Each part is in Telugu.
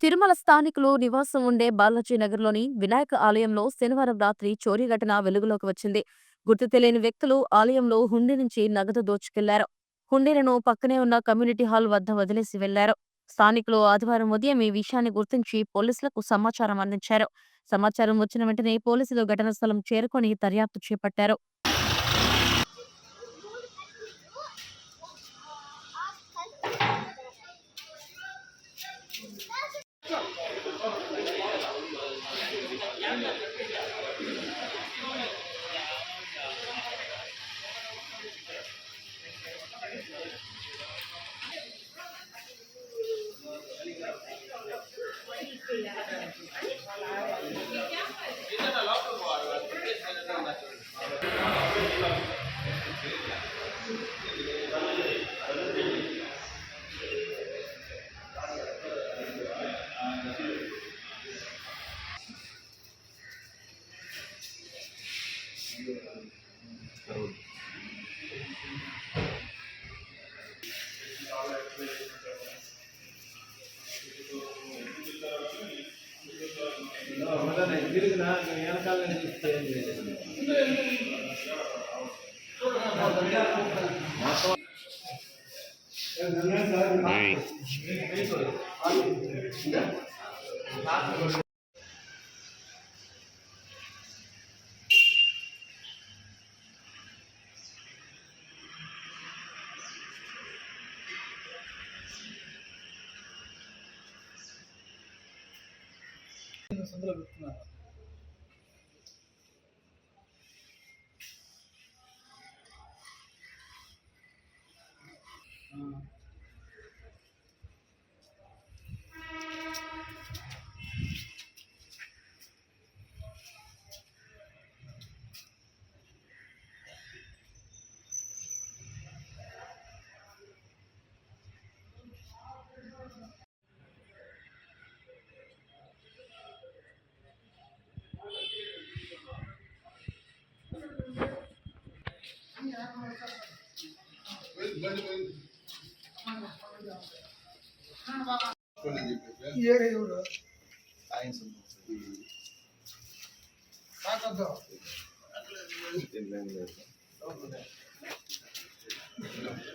తిరుమల స్థానికులు నివాసం ఉండే బాలాజీ నగర్లోని వినాయక ఆలయంలో శనివారం రాత్రి చోరీ ఘటన వెలుగులోకి వచ్చింది. గుర్తు తెలియని వ్యక్తులు ఆలయంలో హుండీ నుంచి నగదు దోచుకెళ్లారు. హుండీలను పక్కనే ఉన్న కమ్యూనిటీ హాల్ వద్ద వదిలేసి వెళ్లారు. స్థానికులు ఆదివారం ఉదయం ఈ విషయాన్ని గుర్తించి పోలీసులకు సమాచారం అందించారు. సమాచారం వచ్చిన వెంటనే పోలీసులు ఘటనా స్థలం చేరుకొని దర్యాప్తు చేపట్టారు.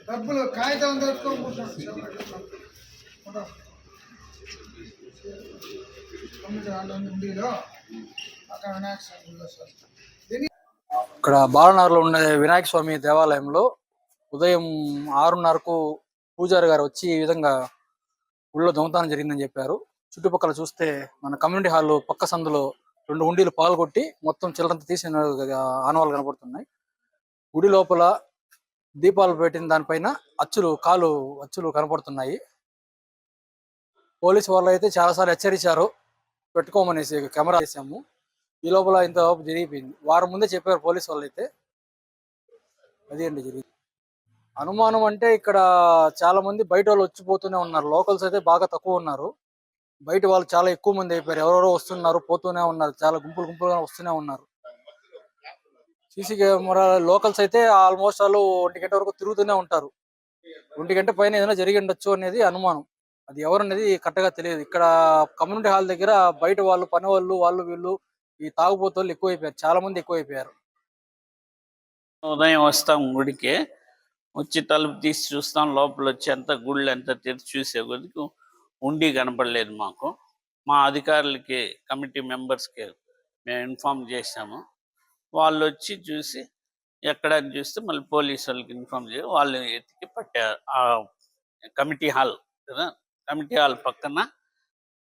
డబ్బులు కాగితం ఇక్కడ బాలనగర్లో ఉండే వినాయక స్వామి దేవాలయంలో ఉదయం 6:30కు పూజారి గారు వచ్చి ఈ విధంగా గుళ్ళో దొంగతనం జరిగిందని చెప్పారు. చుట్టుపక్కల చూస్తే మన కమ్యూనిటీ హాల్ పక్క సందులో 2 హుండీలు పాల్గొట్టి మొత్తం చిల్లరంతా తీసిన ఆనవాళ్ళు కనబడుతున్నాయి. గుడి లోపల దీపాలు పెట్టిన దానిపైన అచ్చులు కనపడుతున్నాయి. పోలీసు వాళ్ళు అయితే చాలాసార్లు హెచ్చరించారు పెట్టుకోమనేసి, కెమెరా వేసాము. ఈ లోపల ఇంత జరిగిపోయింది. వారం ముందే చెప్పారు పోలీసు వాళ్ళు అయితే. అది అండి జరిగింది. అనుమానం అంటే ఇక్కడ చాలా మంది బయట వాళ్ళు వచ్చిపోతూనే ఉన్నారు. లోకల్స్ అయితే బాగా తక్కువ ఉన్నారు. బయట వాళ్ళు చాలా ఎక్కువ మంది అయిపోయారు. ఎవరెవరో వస్తున్నారు, పోతూనే ఉన్నారు. చాలా గుంపులుగా వస్తూనే ఉన్నారు. సీసీ కెమెరా లోకల్స్ అయితే ఆల్మోస్ట్ వాళ్ళు 1 గంట వరకు తిరుగుతూనే ఉంటారు. 1 గంట పైన ఏదైనా జరిగి ఉండొచ్చు అనేది అనుమానం. అది ఎవరనేది కరెక్ట్గా తెలియదు. ఇక్కడ కమ్యూనిటీ హాల్ దగ్గర బయట వాళ్ళు, పని వాళ్ళు వీళ్ళు ఈ తాగుబోతు వాళ్ళు ఎక్కువైపోయారు. చాలా మంది ఎక్కువైపోయారు. ఉదయం వస్తాం గుడికి, వచ్చి తలుపు తీసి చూస్తాం. లోపల వచ్చి అంత గుళ్ళు ఎంత తెరిచి చూసే కొద్దికి ఉండి కనపడలేదు మాకు. మా అధికారులకి, కమిటీ మెంబర్స్కి మేము ఇన్ఫామ్ చేసాము. వాళ్ళు వచ్చి చూసి ఎక్కడ చూస్తే మళ్ళీ పోలీసు వాళ్ళకి ఇన్ఫామ్ చేసి వాళ్ళు ఎత్తికి పట్టారు. ఆ కమిటీ హాల్ కదా, కమిటీ హాల్ పక్కన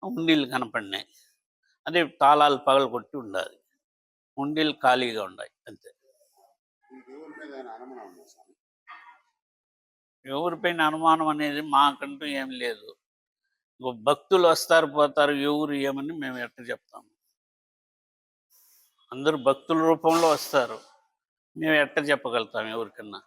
ఉండీలు కనపడినాయి. అదే తాళాలు పగలు కొట్టి ఉండాలి. ఉండీలు ఖాళీగా ఉన్నాయి అంతే. ఎవరిపైన అనుమానం అనేది మాకంటూ ఏం లేదు. భక్తులు వస్తారు పోతారు, ఎవరు ఏమని మేము ఎట్లా చెప్తాము? అందరూ భక్తుల రూపంలో వస్తారు, మేము ఎట్లా చెప్పగలుగుతాం ఎవరికన్నా?